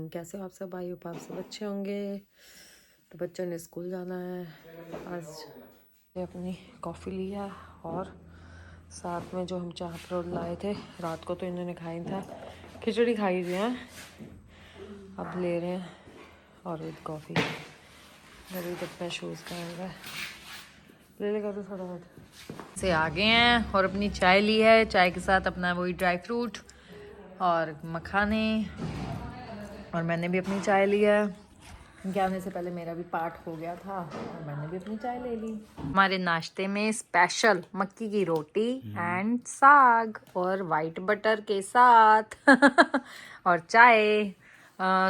कैसे हो आप सब? आई होप आप सब अच्छे होंगे। तो बच्चों ने स्कूल जाना है। आज अपनी कॉफ़ी लिया और साथ में जो हम चाप रोल लाए थे रात को तो इन्होंने खाई था, खिचड़ी खाई थी हैं, अब ले रहे हैं और विद कॉफ़ी। अभी तक मैं शूज़ पहन रहा है, ले लेगा तो थोड़ा बहुत से आ गए हैं और अपनी चाय ली है। चाय के साथ अपना वही ड्राई फ्रूट और मखाने, और मैंने भी अपनी चाय ली है। इनके आने से पहले मेरा भी पाठ हो गया था और मैंने भी अपनी चाय ले ली। हमारे नाश्ते में स्पेशल मक्की की रोटी एंड साग और वाइट बटर के साथ और चाय।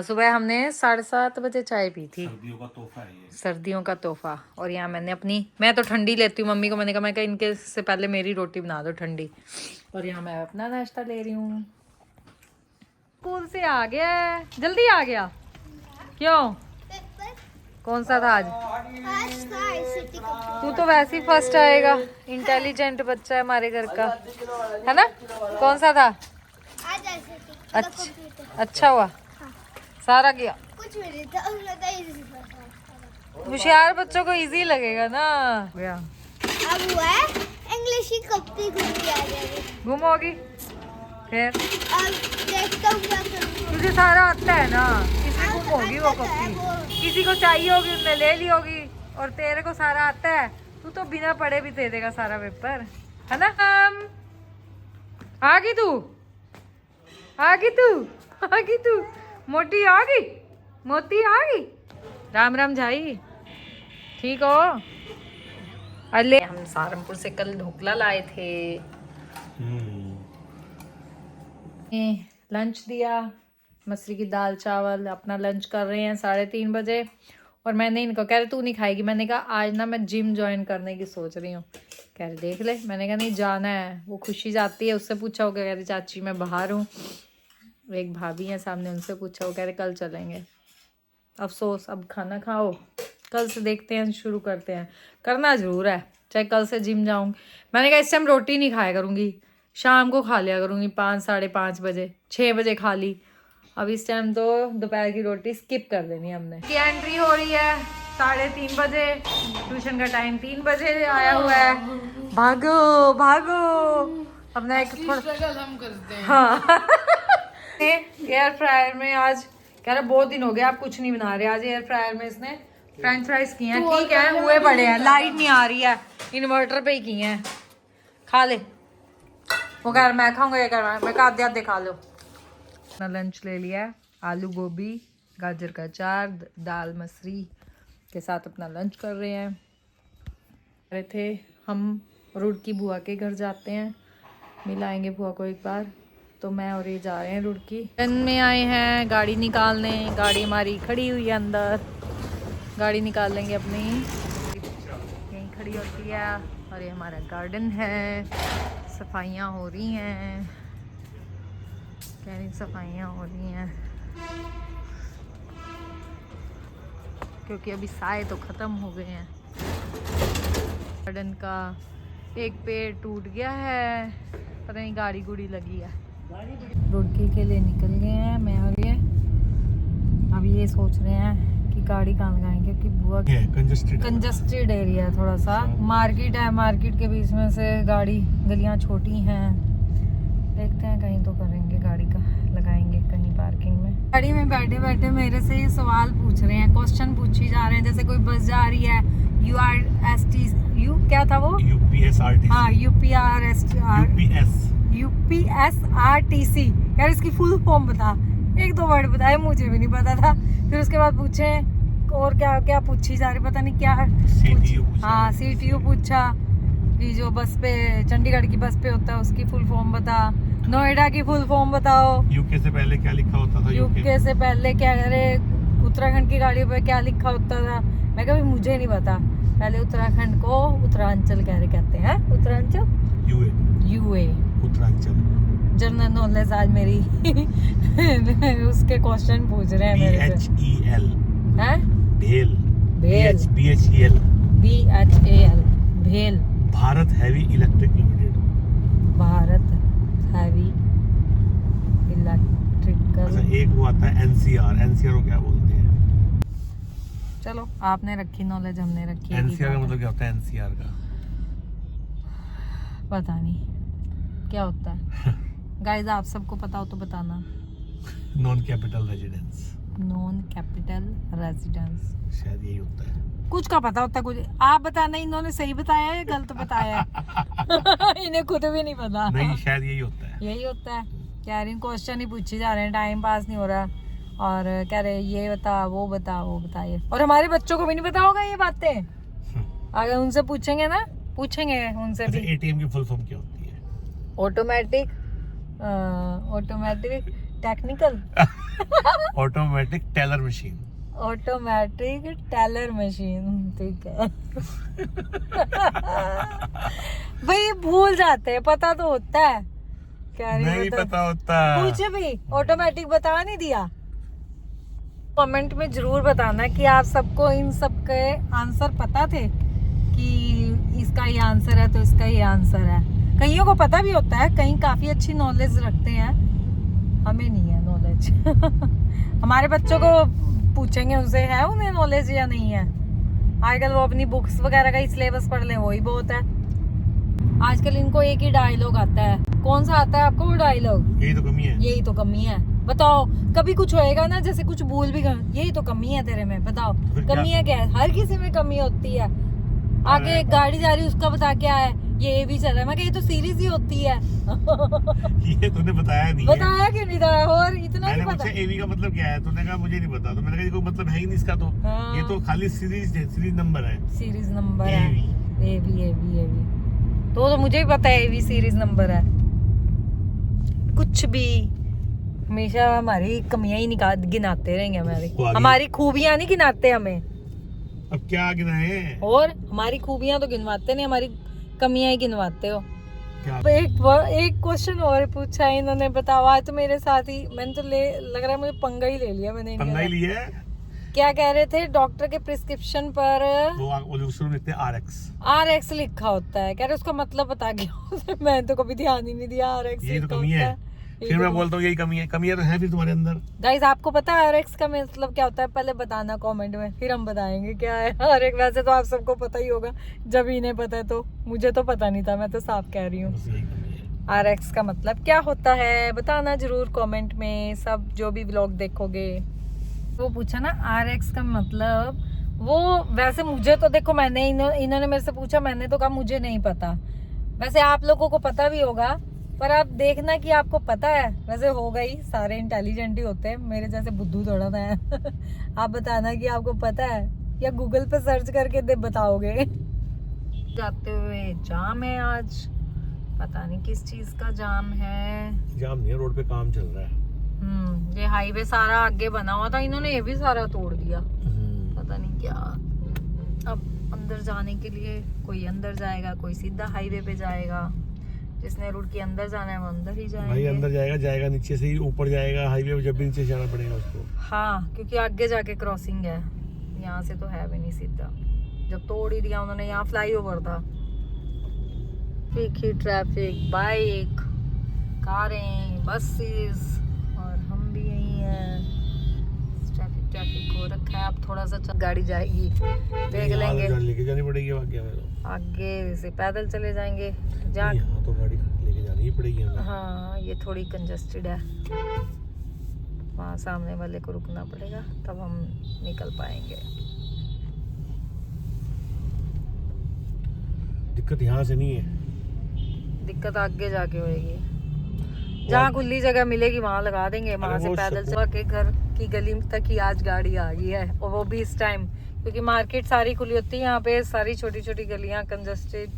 सुबह हमने 7:30 बजे चाय पी थी। सर्दियों का तोहफा है ये। सर्दियों का तोहफा। और यहाँ मैंने अपनी, मैं तो ठंडी लेती हूँ, मम्मी को मैंने कहा इनके से पहले मेरी रोटी बना दो ठंडी। और यहाँ मैं अपना नाश्ता ले रही हूँ। स्कूल से आ गया, जल्दी आ गया। क्यों, कौन सा था आज? तू तो वैसे ही फर्स्ट आएगा, इंटेलिजेंट बच्चा है हमारे घर का, है ना? कौन सा था? अच्छा हुआ, सारा गया। होशियार बच्चों को इजी लगेगा ना। गया अब हुआ है इंग्लिश की कॉपी गुम होगी फिर। अब देखता हूँ क्या करूँ। तुझे सारा आता है ना, इसमें गुम होगी वो कॉपी। किसी को चाहिए होगी उसने ले ली होगी, और तेरे को सारा आता है, तू तो बिना पढ़े भी दे देगा सारा पेपर, है ना? आ गई तू, आ गई तू, आ गई तू, मोटी आ गई, मोती आ गई। राम राम झाई, ठीक हो? अरे हम सहारनपुर से कल ढोकला लाए थे। लंच दिया, मसूरी की दाल चावल। अपना लंच कर रहे हैं 3:30 बजे। और मैंने इनको कह रहे तू नहीं खाएगी, मैंने कहा आज ना मैं जिम ज्वाइन करने की सोच रही हूँ। कह रहे देख ले, मैंने कहा नहीं जाना है। वो खुशी जाती है, उससे पूछा हो, कह रहे चाची मैं बाहर हूँ। एक भाभी है सामने, उनसे पूछा हो, कह रहे कल चलेंगे। अफसोस, अब खाना खाओ, कल से देखते हैं, शुरू करते हैं। करना ज़रूर है, चाहे कल से जिम जाऊँ। मैंने कहा इस टाइम रोटी नहीं खाया करूँगी, शाम को खा लिया करूँगी 5 साढ़े 5 बजे, 6 बजे खा ली। अब इस टाइम तो दोपहर की रोटी स्किप कर देनी हमने। की एंट्री हो रही है 3:30 बजे, ट्यूशन का टाइम 3 बजे आया हुआ है। भागो भागो, अपना एक हम करते हैं। हाँ एयर फ्रायर में आज कह रहा बहुत दिन हो गया आप कुछ नहीं बना रहे। आज एयर फ्रायर में इसने फ्रेंच फ्राइज किए हैं। ठीक है, हुए बड़े हैं, लाइट नहीं आ रही है, इन्वर्टर पे ही किए हैं। खा ले, वो कह रहा मैं खाऊंगा, ये कह रहा मैं आधे आधे खा लो। अपना लंच ले लिया, आलू गोभी गाजर का अचार दाल मसरी के साथ अपना लंच कर रहे हैं। रहे थे हम रुड़की बुआ के घर जाते हैं, मिलाएंगे बुआ को एक बार। तो मैं और ये जा रहे हैं रुड़की। दिन में आए हैं गाड़ी निकालने, गाड़ी हमारी खड़ी हुई है अंदर, गाड़ी निकाल लेंगे अपनी, यहीं खड़ी होती है। और ये हमारा गार्डन है, सफाइयाँ हो रही हैं, कह रही सफाइयाँ हो रही हैं क्योंकि अभी साए तो ख़त्म हो गए हैं। गार्डन का एक पेड़ टूट गया है, पता नहीं गाड़ी गुड़ी लगी है। रुड़की के लिए निकल गए हैं मैं और ये। अब ये सोच रहे हैं कि गाड़ी कहाँ लगाएंगे, क्योंकि बुआ कंजस्टेड एरिया है थोड़ा सा। मार्केट है, मार्केट के बीच में से गाड़ी, गलियाँ छोटी हैं। देखते हैं कहीं तो करेंगे, गाड़ी का लगाएंगे कहीं पार्किंग में। गाड़ी में बैठे बैठे मेरे से ये सवाल पूछ रहे हैं, क्वेश्चन पूछी जा रहे हैं। जैसे कोई बस जा रही है, यू क्या था वो, UPSRTC। हाँ UPSRTC। यार इसकी फुल फॉर्म बता, एक दो वर्ड बताए, मुझे भी नहीं पता था। फिर उसके बाद पूछे और क्या क्या पूछी जा रही, पता नहीं क्या। हाँ CTU पूछा कि जो बस पे चंडीगढ़ की बस पे होता है उसकी फुल फॉर्म बता, नोएडा की फुल फॉर्म बताओ, यूके से पहले क्या लिखा होता था, यूके से पहले क्या, अरे उत्तराखंड की गाड़ियों पे क्या लिखा होता था। मैं कभी मुझे नहीं पता, पहले उत्तराखंड को उत्तरांचल कहते हैं, Uttaranchal UA Uttaranchal. General knowledge आज मेरी उसके क्वेश्चन पूछ रहे हैं मेरे से। BHEL भेल। Bharat heavy electric limited. Bharat heavy electrical एक वो आता है एनसीआर। एनसीआर को क्या बोलते हैं? चलो आपने रखी नॉलेज, हमने रखी एनसीआर का मतलब क्या होता है? एनसीआर का पता नहीं क्या होता है। गाइस आप सबको पता हो तो बताना। Non capital residence, non capital residence, शायद यही होता है। कुछ का पता होता है, कुछ आप बताना। इन्होंने सही बताया है गलत बताया है? इन्हें खुद भी नहीं पता। नहीं, शायद यही होता है। यही होता है। कह रही क्वेश्चन ही पूछे जा रहे हैं, टाइम पास नहीं हो रहा, और कह रहे ये बता वो बता वो बता। ये और हमारे बच्चों को भी नहीं पता होगा ये बातें। अगर उनसे पूछेंगे ना, पूछेंगे उनसे भी। एटीएम की फुल फॉर्म क्या होती है? Automatic automatic technical automatic teller machine. Automatic teller machine, ठीक है। भाई भूल जाते हैं, पता तो होता है। क्या नहीं पता होता। कुछ भी ऑटोमेटिक बता नहीं दिया। कमेंट में जरूर बताना कि आप सबको इन सब के आंसर पता थे कि इसका ये आंसर है तो इसका ये आंसर है। कईयों को पता भी होता है, कहीं काफी अच्छी नॉलेज रखते हैं, हमें नहीं है नॉलेज। हमारे बच्चों को पूछेंगे उनसे, है उन्हें नॉलेज या नहीं है। आजकल वो अपनी बुक्स वगैरह का ही सिलेबस पढ़ लें, वही बहुत है। आजकल इनको एक ही डायलॉग आता है। कौन सा आता है आपको वो डायलॉग? यही तो कमी है, यही तो कमी है। बताओ, कभी कुछ होएगा ना, जैसे कुछ भूल भी गए, यही तो कमी है तेरे में, बताओ कमी है क्या है? हर किसी में कमी होती है। आगे गाड़ी जा रही उसका बता क्या है, ये भी चल रहा है। मैं ये तो सीरीज ही होती है। ये तूने बताया नहीं बताया क्यों नहीं था? और इतना नहीं पता। एवी का मतलब क्या है? तूने कहा मुझे नहीं पता, तो मैंने कहा कोई मतलब है ही नहीं इसका तो। हाँ। ये तो खाली सीरीज है, सीरीज नंबर है। सीरीज नंबर है एवी। तो मुझे भी पता है एवी सीरीज नंबर है। कुछ भी हमेशा हमारी कमियां ही गिनाते रहेंगे। हमारी खूबियां नहीं गिनाते हमें। अब क्या गिनाए? और हमारी खूबियां तो गिनवाते नहीं, हमारी कमियां ही गिनवाते हो। क्या? एक क्वेश्चन और पूछा है इन्होंने, बताओ। आज तो मेरे साथ ही मैंने तो लग रहा है मुझे पंगा ही ले लिया मैंने। पंगा ही लिया है? क्या कह रहे थे? डॉक्टर के प्रिस्क्रिप्शन पर वो लिखते हैं RX लिखा होता है। कह रहे उसका मतलब बता गया। मैं तो कभी ध्यान ही नहीं दिया। RX यही तो कमी है। फिर मैं बोलता हूँ यही कमी है। कमियां तो है फिर तुम्हारे अंदर। गाइस आपको पता है RX का मतलब क्या होता है? पहले बताना कमेंट में, फिर हम बताएंगे क्या है RX। वैसे तो आप सबको पता ही होगा, जब इन्हें पता है तो मुझे तो पता नहीं था। मैं तो साफ कह रही हूँ। RX का मतलब क्या होता है बताना जरूर कमेंट में, सब जो भी व्लॉग देखोगे। वो पूछा ना RX का मतलब, वो वैसे मुझे तो देखो, मैंने इन्होंने मेरे से पूछा, मैंने तो कहा मुझे नहीं पता। वैसे आप लोगों को पता भी होगा, पर आप देखना कि आपको पता है। वैसे होगा ही, सारे इंटेलिजेंट ही होते हैं, मेरे जैसे बुद्धू थोड़ा था। आप बताना कि आपको पता है, या गूगल पे सर्च करके बताओगे। जाते हुए जाम है आज, पता नहीं किस चीज का जाम है। जाम नहीं है, रोड पे काम चल रहा है। ये हाईवे सारा आगे बना हुआ था, इन्होंने ये भी सारा तोड़ दिया। पता नहीं क्या। अब अंदर जाने के लिए कोई अंदर जाएगा, कोई सीधा हाईवे पे जाएगा। जिसने रूट के अंदर जाना है वो अंदर ही जाएगा। भाई अंदर जाएगा नीचे से ही ऊपर जाएगा हाईवे पे, जब भी नीचे जाना पड़ेगा उसको। हाँ, क्योंकि आगे जाके क्रॉसिंग है, यहाँ से तो है भी नहीं सीधा। जब तोड़ ही दिया उन्होंने, यहाँ फ्लाईओवर था। ठीक ही ट्रैफिक, बाइक, कारें, बसेस, और हम भी यही हैं। ट्रैफिक हो रखा है। अब थोड़ा सा गाड़ी जाएगी, देख लेंगे। लेके जानी पड़ेगी आगे से पैदल चले जाएंगे। यहाँ तो गाड़ी लेके जानी ही पड़ेगी हमें। हाँ, ये थोड़ी कंजस्टेड है, वहाँ सामने वाले को रुकना पड़ेगा, तब हम निकल पाएंगे। दिक्कत यहाँ से नहीं है, दिक्कत आगे जाके होएगी। जहाँ खुली जगह मिलेगी वहाँ लगा देंगे, वहाँ से पैदल चल के घर की गली तक ही आज गाड़ी आ गई है। और वो भी इस टाइम, क्योंकि मार्केट सारी खुली होती है, यहाँ पे सारी छोटी छोटी गलियाँ कंजस्टेड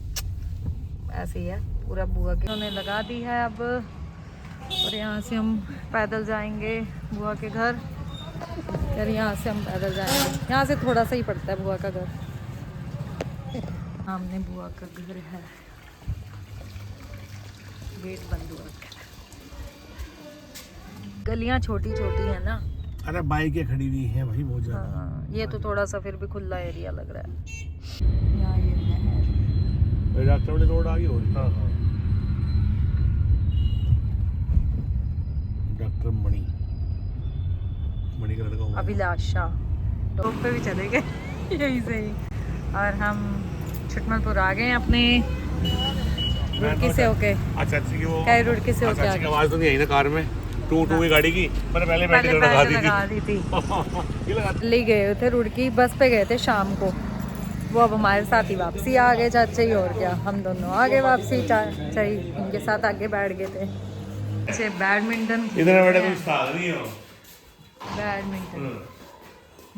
ऐसे ही है पूरा। बुआ के उन्होंने लगा दी है अब, और यहाँ से हम पैदल जाएंगे बुआ के घर। यार यहाँ से हम पैदल जाएंगे, यहाँ से थोड़ा सा ही पड़ता है बुआ का घर। सामने बुआ का घर है, गेट बंद हुआ है। गलियाँ छोटी छोटी है ना। अरे बाइकें खड़ी हुई हैं भाई बहुत ज्यादा। हाँ, ये तो थोड़ा सा फिर भी खुला एरिया लग रहा है। यहाँ ये नहर, डॉक्टर वाली रोड आ गई। और डॉक्टर मणि अभिलाषा टॉप पे भी चले गए यहीं से ही। और हम छुटमलपुर आ गए हैं अपने रुड़की से होके। अच्छा की वो कई रुड़की से होके आ अच्छा की गए। आवाज तो नहीं आई ना कार में, टू टू की गाड़ी की, मैंने पहले बैटरी पहले लगा पहले दी लगा दी थी। थी। ये लगा ले गए थे रुड़की, बस पे गए थे शाम को। वो अब हमारे साथ ही वापसी आ गए चाचा ही, और क्या हम दोनों आ गए वापसी। चाचा ही इनके साथ आगे बैठ गए थे। अच्छे बैडमिंटन इधर बैठे तुम भाग रही हो। बैडमिंटन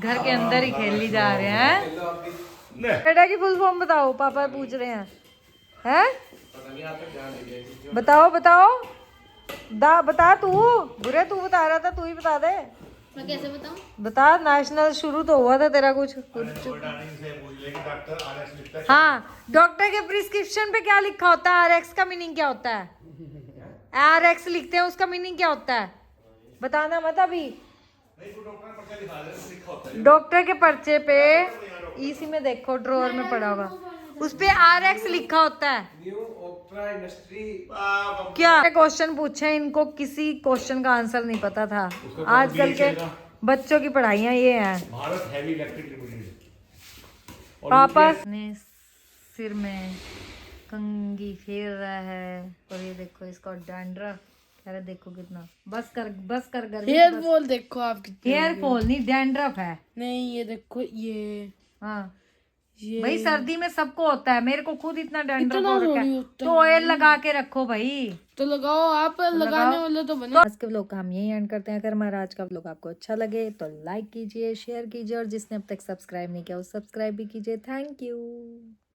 घर के अंदर ही खेल ली जा रहे हैं। ले बेटा की फुल फॉर्म बताओ, पापा पूछ रहे हैं। हैं बताओ बताओ बता तू, बुरे तू बता रहा था, तू ही बता दे। मैं कैसे बताऊं? बता, नेशनल शुरू तो हुआ था तेरा कुछ। हाँ, डॉक्टर के प्रिस्क्रिप्शन पे क्या लिखा होता है? आरएक्स का मीनिंग क्या होता है? आरएक्स लिखते हैं, उसका मीनिंग क्या होता है? बताना मत अभी। डॉक्टर के पर्चे पे इसी में देखो, ड्रॉअर में पड़ा हुआ, उस पे आरएक्स लिखा होता है। क्या क्वेश्चन पूछे, इनको किसी क्वेश्चन का आंसर नहीं पता था। आजकल के बच्चों की पढ़ाइयाँ ये हैं। Bharat heavy electric limited. पापा ने सिर में कंघी फेर रहा है, और ये देखो इसका डैंड्रफ। कह रहे देखो कितना, बस कर गर्मी। हेयर फॉल देखो आप कितने। हेयर फॉल नहीं, डैंड्रफ है। नहीं ये देखो ये हाँ ये भाई, सर्दी में सबको होता है, मेरे को खुद इतना डैंड्रफ इतना हो रखा थोड़ी है। होता तो ऑयल लगा के रखो भाई। तो लगाओ आप, लगाने वाले तो बने। आज के व्लॉग का हम यही एंड करते हैं। अगर हमारा आज का व्लॉग आपको अच्छा लगे तो लाइक कीजिए, शेयर कीजिए, और जिसने अब तक सब्सक्राइब नहीं किया वो सब्सक्राइब भी कीजिए। Thank you.